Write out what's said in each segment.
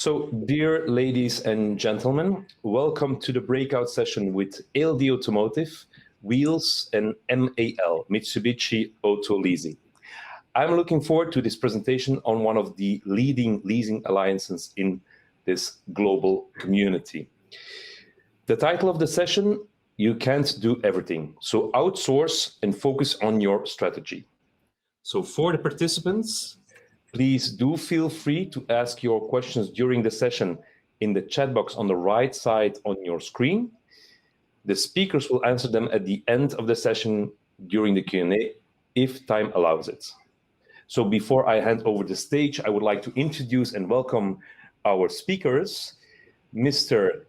So, dear ladies and gentlemen, welcome to the breakout session with ALD Automotive, Wheels, and MAL, Mitsubishi Auto Leasing. I'm looking forward to this presentation on one of the leading leasing alliances in this global community. The title of the session, You Can't Do Everything, so outsource and focus on your strategy. So for the participants, please do feel free to ask your questions during the session in the chat box on the right side on your screen. The speakers will answer them at the end of the session during the Q&A if time allows it. So before I hand over the stage, I would like to introduce and welcome our speakers, Mr.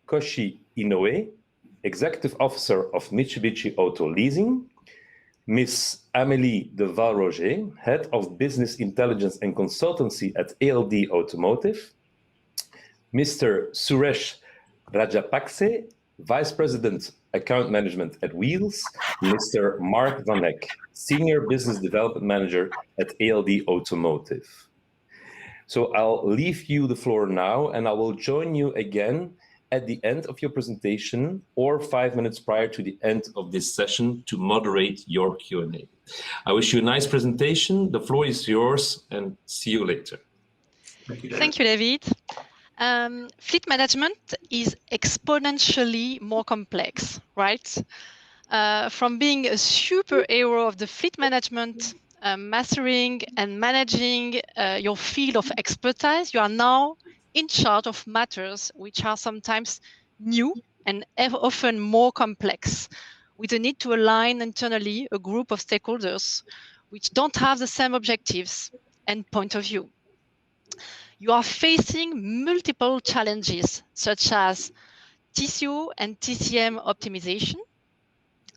Koichi INOUE, Executive Officer of Mitsubishi Auto Leasing, Ms. Amélie de VALROGER, Head of Business Intelligence and Consultancy at ALD Automotive, Mr. Suresh RAJAPAKSE, Vice President Account Management at Wheels, Mr. Marc van Heck, Senior Business Development Manager at ALD Automotive. So I'll leave you the floor now, and I will join you again at the end of your presentation or 5 minutes prior to the end of this session to moderate your Q&A. I wish you a nice presentation. The floor is yours, and see you later. Thank you, David. Fleet management is exponentially more complex, right? From being a superhero of the fleet management, mastering and managing your field of expertise, you are now in charge of matters which are sometimes new and often more complex, with the need to align internally a group of stakeholders which don't have the same objectives and point of view. You are facing multiple challenges, such as TCO and TCM optimization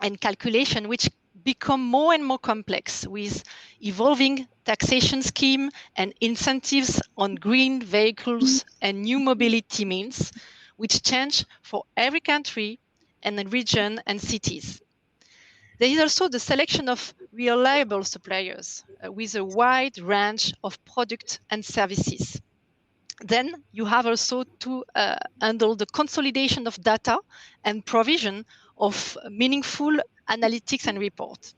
and calculation, which become more and more complex with evolving taxation scheme and incentives on green vehicles and new mobility means, which change for every country and region and cities. There is also the selection of reliable suppliers with a wide range of products and services. Then you have also to handle the consolidation of data and provision of meaningful analytics and reports.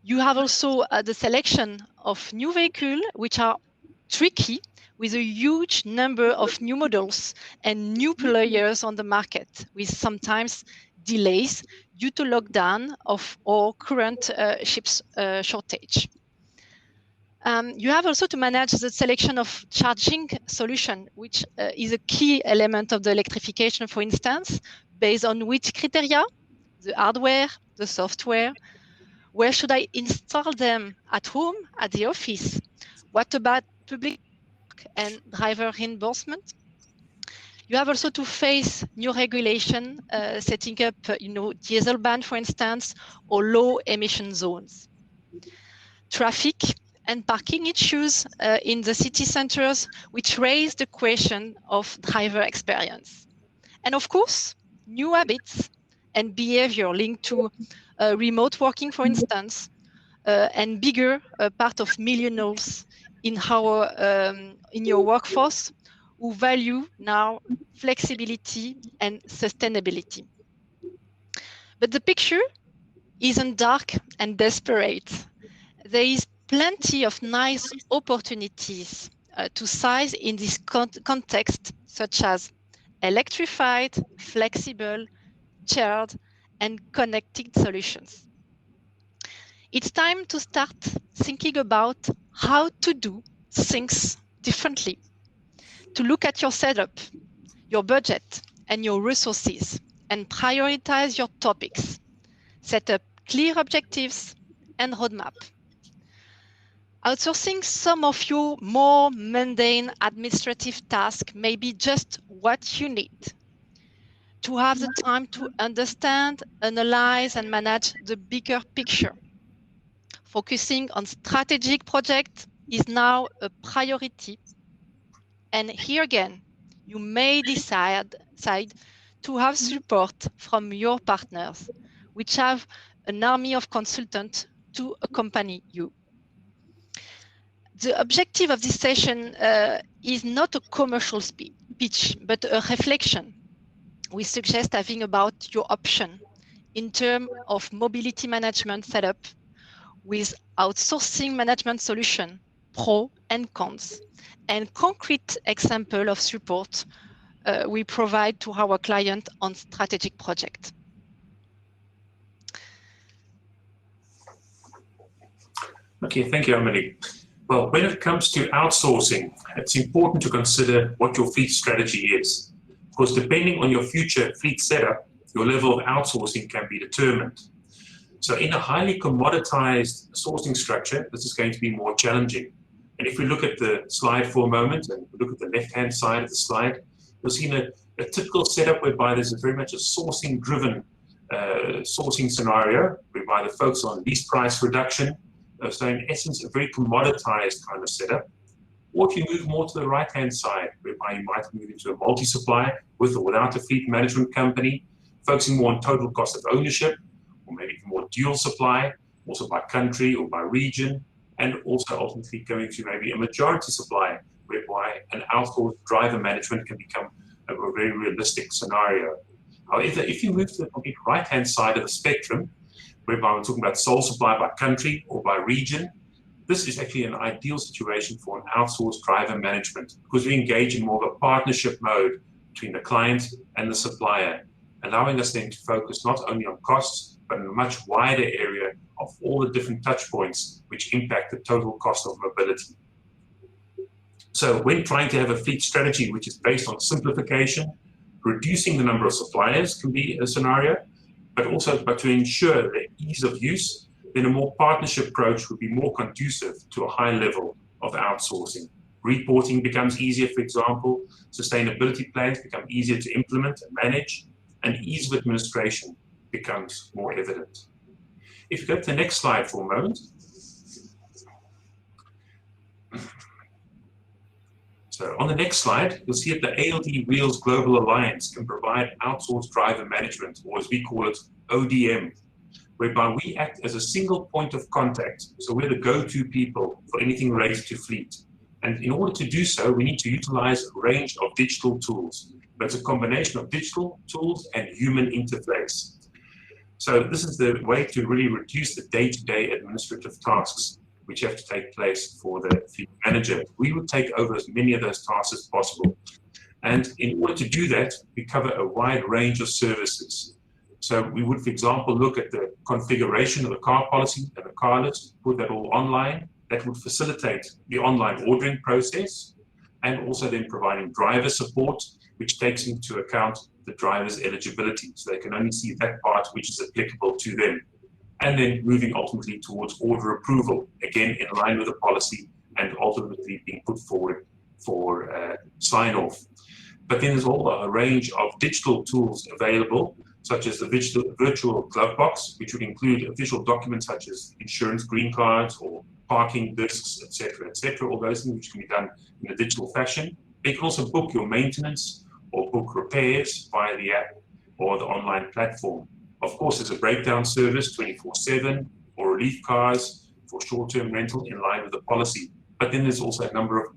You have also the selection of new vehicles, which are tricky, with a huge number of new models and new players on the market, with sometimes delays due to lockdown or current chips shortage. You have also to manage the selection of charging solution, which is a key element of the electrification, for instance, based on which criteria, the hardware, the software, where should I install them, at home, at the office? What about public and driver reimbursement? You have also to face new regulation, setting up, diesel ban, for instance, or low emission zones. Traffic and parking issues in the city centers, which raise the question of driver experience. And of course, new habits and behavior linked to remote working, for instance, and bigger part of millennials in your workforce who value now flexibility and sustainability. But the picture isn't dark and desperate. There is plenty of nice opportunities to seize in this context, such as electrified, flexible, shared, and connected solutions. It's time to start thinking about how to do things differently, to look at your setup, your budget, and your resources, and prioritize your topics, set up clear objectives and roadmap. Outsourcing some of your more mundane administrative tasks may be just what you need. To have the time to understand, analyze, and manage the bigger picture. Focusing on strategic projects is now a priority. And here again, you may decide to have support from your partners, which have an army of consultants to accompany you. The objective of this session is not a commercial speech, but a reflection. We suggest having about your option in terms of mobility management setup with outsourcing management solution, pro and cons, and concrete example of support we provide to our client on strategic project. Okay, thank you, Amélie. Well, when it comes to outsourcing, it's important to consider what your fleet strategy is. Because depending on your future fleet setup, your level of outsourcing can be determined. So in a highly commoditized sourcing structure, this is going to be more challenging. And if we look at the slide for a moment and look at the left-hand side of the slide, you'll see a typical setup whereby there's very much a sourcing-driven sourcing scenario, whereby the focus on lease price reduction. So in essence, a very commoditized kind of setup. Or if you move more to the right-hand side, whereby you might move into a multi-supply with or without a fleet management company, focusing more on total cost of ownership, or maybe more dual supply, also by country or by region, and also ultimately going to maybe a majority supply, whereby an outsourced driver management can become a very realistic scenario. However, if you move to the complete right-hand side of the spectrum, whereby we're talking about sole supply by country or by region, this is actually an ideal situation for an outsourced driver management because we engage in more of a partnership mode between the client and the supplier, allowing us then to focus not only on costs, but in a much wider area of all the different touch points which impact the total cost of mobility. So when trying to have a fleet strategy which is based on simplification, reducing the number of suppliers can be a scenario, but to ensure the ease of use, then a more partnership approach would be more conducive to a high level of outsourcing. Reporting becomes easier, for example, sustainability plans become easier to implement and manage, and ease of administration becomes more evident. If you go to the next slide for a moment. So on the next slide, you'll see that the ALD Wheels Global Alliance can provide outsourced driver management, or as we call it, ODM, whereby we act as a single point of contact. So we're the go-to people for anything related to fleet. And in order to do so, we need to utilize a range of digital tools. But it's a combination of digital tools and human interface. So this is the way to really reduce the day-to-day administrative tasks which have to take place for the fleet manager. We would take over as many of those tasks as possible. And in order to do that, we cover a wide range of services. So we would, for example, look at the configuration of the car policy and the car list, put that all online. That would facilitate the online ordering process, and also then providing driver support, which takes into account the driver's eligibility. So they can only see that part which is applicable to them. And then moving ultimately towards order approval, again in line with the policy and ultimately being put forward for sign-off. But then there's all a range of digital tools available, such as the virtual glove box, which would include official documents such as insurance green cards or parking discs, etc., all those things which can be done in a digital fashion. You can also book your maintenance or book repairs via the app or the online platform. Of course, there's a breakdown service 24/7 or relief cars for short-term rental in line with the policy. But then there's also a number of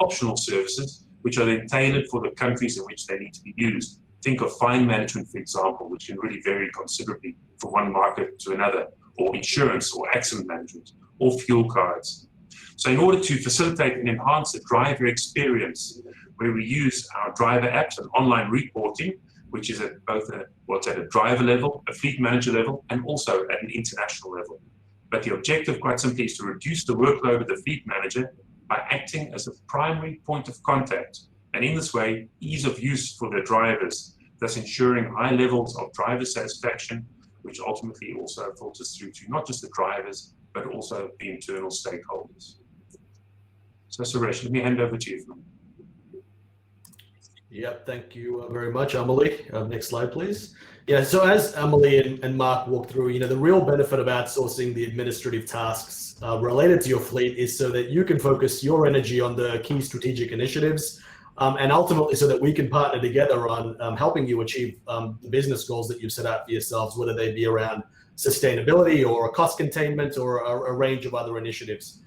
optional services which are then tailored for the countries in which they need to be used. Think of fine management, for example, which can really vary considerably from one market to another, or insurance or accident management, or fuel cards. So in order to facilitate and enhance the driver experience, where we use our driver apps and online reporting, which is at both at a driver level, a fleet manager level, and also at an international level. But the objective, quite simply, is to reduce the workload of the fleet manager by acting as a primary point of contact, and in this way, ease of use for the drivers, thus ensuring high levels of driver satisfaction, which ultimately also filters through to not just the drivers, but also the internal stakeholders. So Suresh, let me hand over to you. Yep, thank you very much, Amélie. Next slide, please. Yeah, so as Amélie and Marc walked through, the real benefit of outsourcing the administrative tasks related to your fleet is so that you can focus your energy on the key strategic initiatives, and ultimately so that we can partner together on helping you achieve the business goals that you've set out for yourselves, whether they be around sustainability or cost containment or a range of other initiatives.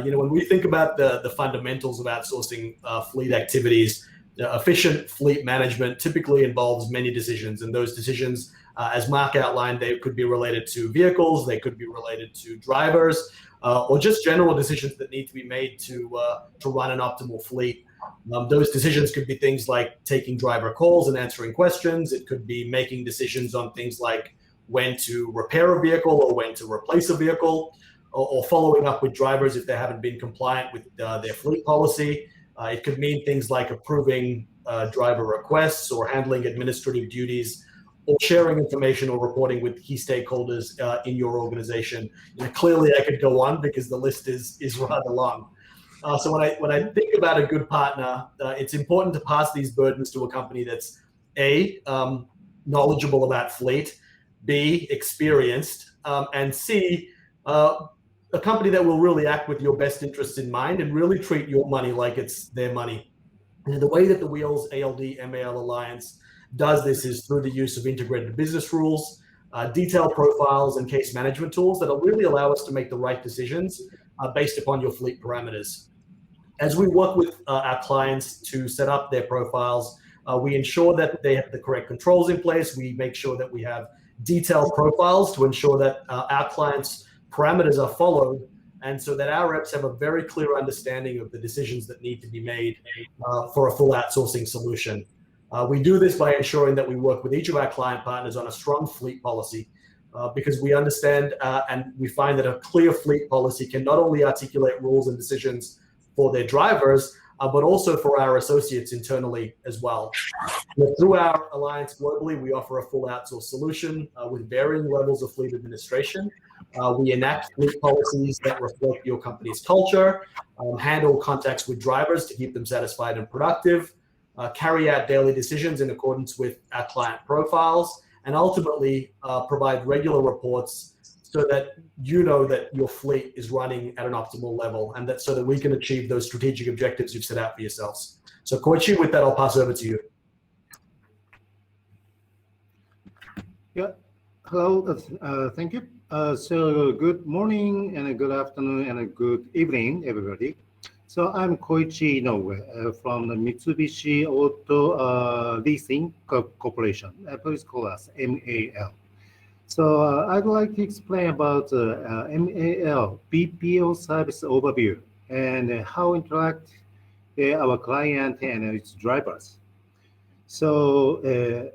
When we think about the fundamentals of outsourcing fleet activities, efficient fleet management typically involves many decisions, and those decisions, as Marc outlined, they could be related to vehicles, they could be related to drivers, or just general decisions that need to be made to run an optimal fleet. Those decisions could be things like taking driver calls and answering questions. It could be making decisions on things like when to repair a vehicle or when to replace a vehicle, or following up with drivers if they haven't been compliant with their fleet policy. It could mean things like approving driver requests or handling administrative duties, or sharing information or reporting with key stakeholders in your organization. Clearly, I could go on because the list is rather long. So when I think about a good partner, it's important to pass these burdens to a company that's A, knowledgeable about fleet, B, experienced, and C, a company that will really act with your best interests in mind and really treat your money like it's their money. And the way that the Wheels ALD MAL Alliance does this is through the use of integrated business rules, detailed profiles, and case management tools that'll really allow us to make the right decisions based upon your fleet parameters. As we work with our clients to set up their profiles, we ensure that they have the correct controls in place. We make sure that we have detailed profiles to ensure that our clients' parameters are followed, and so that our reps have a very clear understanding of the decisions that need to be made for a full outsourcing solution. We do this by ensuring that we work with each of our client partners on a strong fleet policy, because we understand and we find that a clear fleet policy can not only articulate rules and decisions for their drivers, but also for our associates internally as well. Through our alliance globally, we offer a full outsource solution with varying levels of fleet administration. We enact fleet policies that reflect your company's culture, handle contacts with drivers to keep them satisfied and productive, carry out daily decisions in accordance with our client profiles, and ultimately provide regular reports so that you know that your fleet is running at an optimal level, and that so that we can achieve those strategic objectives you've set out for yourselves. So Koichi, with that, I'll pass over to you. Yeah, hello, thank you. So good morning and good afternoon and good evening, everybody. So I'm Koichi INOUE from the Mitsubishi Auto Leasing Corporation. Please call us MAL. So I'd like to explain about MAL BPO service overview and how interact our client and its drivers. So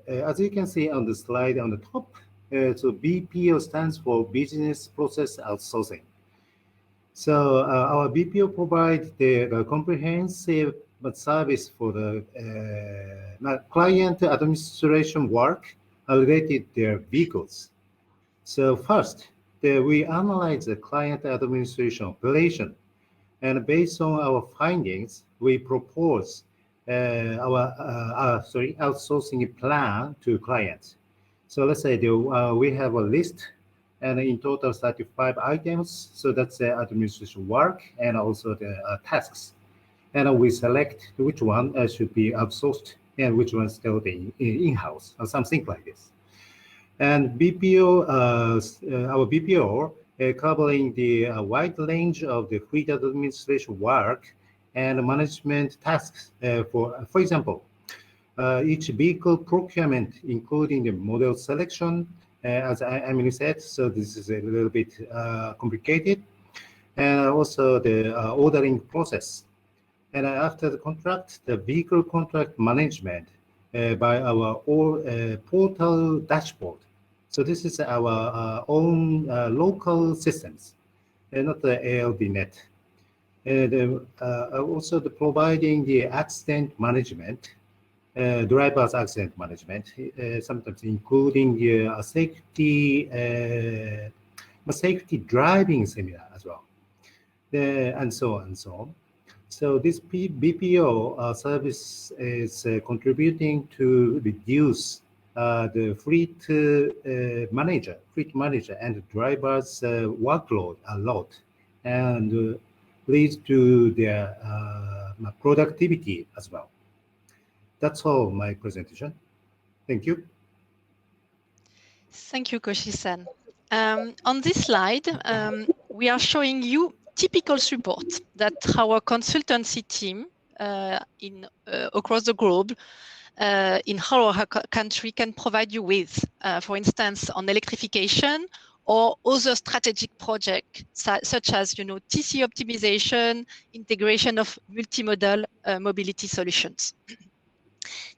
as you can see on the slide on the top, so BPO stands for Business Process Outsourcing. So our BPO provides the comprehensive service for the client administration work related to their vehicles. So first, we analyze the client administration operation, and based on our findings, we propose our outsourcing plan to clients. So let's say we have a list, and in total 35 items. So that's the administration work and also the tasks. And we select which one should be outsourced and which one still be in-house or something like this. And BPO, our BPO covering the wide range of the fleet administration work and management tasks. For example, each vehicle procurement, including the model selection, as Amélie said, so this is a little bit complicated, and also the ordering process. And after the contract, the vehicle contract management by our portal dashboard. So this is our own local systems, and not the ALD net. And also providing the accident management, driver's accident management, sometimes including safety driving seminar as well, and so on and so on. So this BPO service is contributing to reduce the fleet manager and the driver's workload a lot, and leads to their productivity as well. That's all my presentation. Thank you. Thank you, Koichi-san. On this slide, we are showing you typical support that our consultancy team across the globe in our country can provide you with, for instance, on electrification or other strategic projects such as TC optimization, integration of multimodal mobility solutions.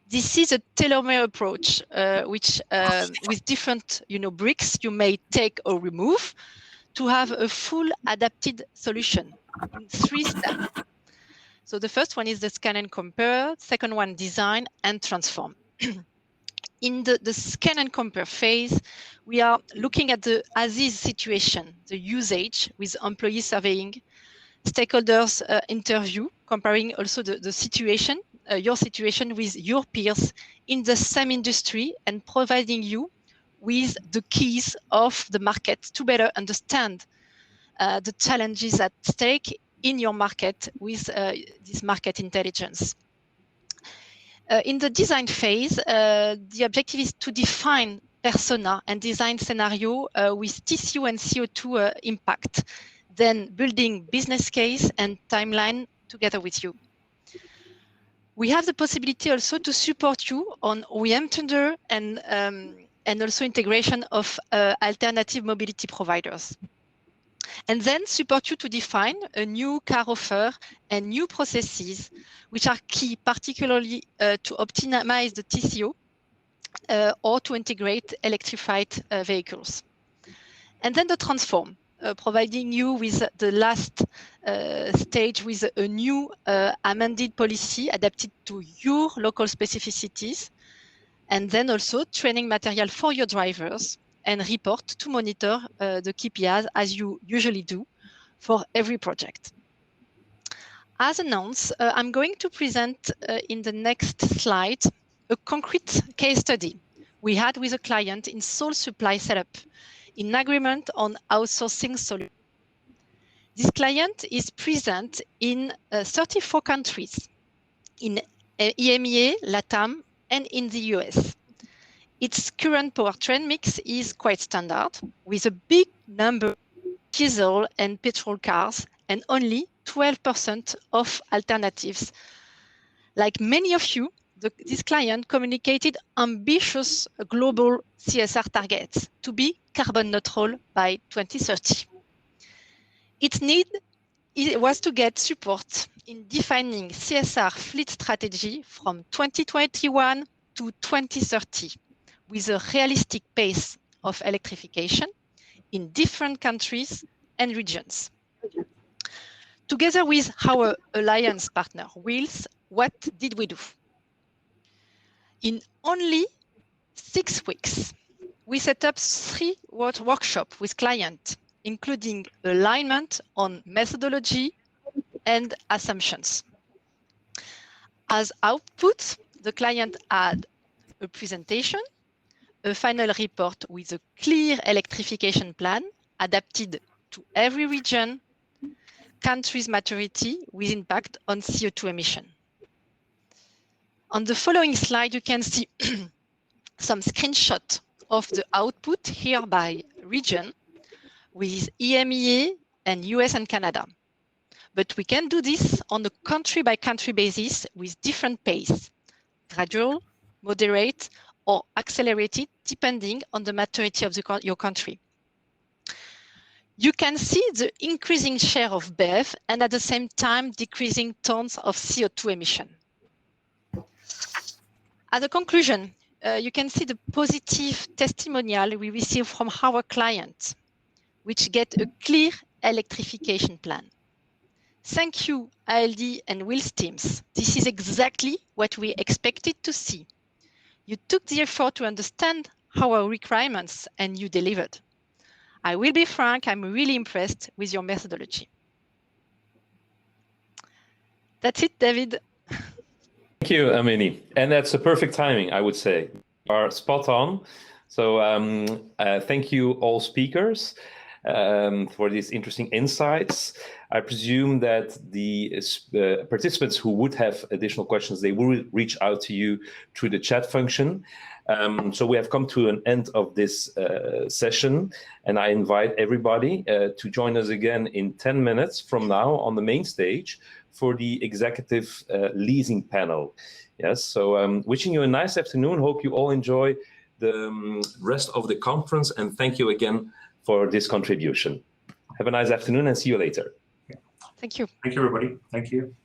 This is a tailor-made approach, which with different bricks you may take or remove to have a full adapted solution in 3 steps. So the first one is the scan and compare, second one design and transform. In the scan and compare phase, we are looking at the as-is situation, the usage with employee surveying, stakeholders interview, comparing also the situation, your situation with your peers in the same industry and providing you with the keys of the market to better understand the challenges at stake in your market with this market intelligence. In the design phase, the objective is to define persona and design scenario with TCO and CO2 impact, then building business case and timeline together with you. We have the possibility also to support you on OEM tender and also integration of alternative mobility providers. And then support you to define a new car offer and new processes, which are key, particularly to optimize the TCO or to integrate electrified vehicles. And then the transform, providing you with the last stage with a new amended policy adapted to your local specificities, and then also training material for your drivers and report to monitor the KPIs as you usually do for every project. As announced, I'm going to present in the next slide a concrete case study we had with a client in sole supply setup in agreement on outsourcing solution. This client is present in 34 countries in EMEA, LATAM, and in the US. Its current powertrain mix is quite standard, with a big number of diesel and petrol cars and only 12% of alternatives. Like many of you, this client communicated ambitious global CSR targets to be carbon neutral by 2030. Its need was to get support in defining CSR fleet strategy from 2021 to 2030 with a realistic pace of electrification in different countries and regions. Together with our alliance partner, Wheels, what did we do? In only 6 weeks, we set up 3 workshops with clients, including alignment on methodology and assumptions. As output, the client had a presentation, a final report with a clear electrification plan adapted to every region, country's maturity with impact on CO2 emission. On the following slide, you can see some screenshots of the output here by region with EMEA and US and Canada. But we can do this on a country-by-country basis with different pace, gradual, moderate, or accelerated, depending on the maturity of your country. You can see the increasing share of BEV and at the same time decreasing tons of CO2 emission. As a conclusion, you can see the positive testimonial we receive from our clients, which get a clear electrification plan. Thank you, ALD and Wheels teams. This is exactly what we expected to see. You took the effort to understand our requirements and you delivered. I will be frank, I'm really impressed with your methodology. That's it, David. Thank you, Amélie. And that's a perfect timing, I would say. You are spot on. So thank you, all speakers. for these interesting insights. I presume that the participants who would have additional questions, they will reach out to you through the chat function. So we have come to an end of this session, and I invite everybody to join us again in 10 minutes from now on the main stage for the executive leasing panel. Yes, so wishing you a nice afternoon. Hope you all enjoy the rest of the conference, and thank you again for this contribution. Have a nice afternoon and see you later. Thank you. Thank you, everybody. Thank you.